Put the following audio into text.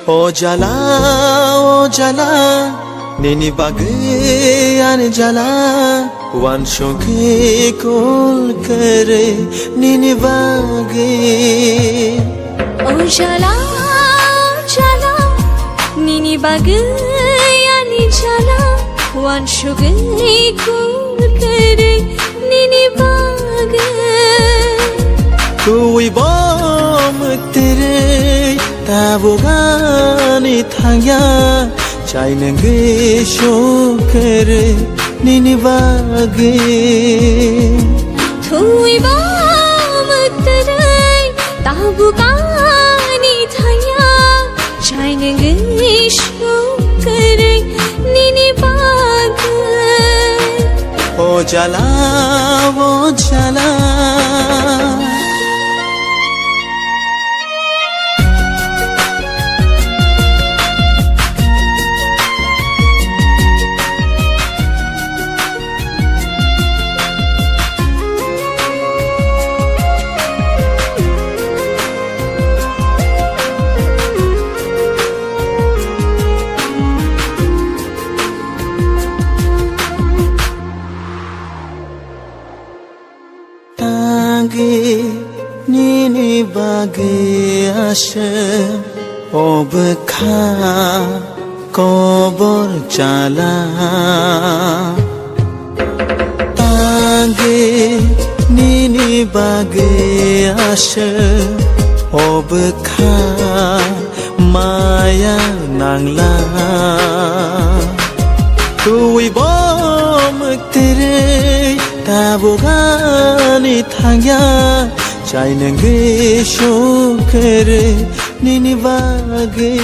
ও জ্বালা নিনি বাগে আর জ্বালা ওয়ান সঙ্গে কোল করে নিনি বাগে ও জ্বালা নিনি বাগে আনি জ্বালা ওয়ান সঙ্গে কোল করে নিনি বাগে তুই বম তেরে তাবগানি থাঙ্গা চাইনগে শোকরে নিনি বাগে তুই বম তেরে তাবগানি থাঙ্গা চাইনগে শোকরে নিনি বাগে ও জ্বালা নিনি বাগে আসে অবখা কবর চালা তাগে নিনি বাগে আসে অবখা মায়া নাংলা তুই বম তেরে তাবগানি থাঙ্গা চাইনগে শোকরে নিনি বাগে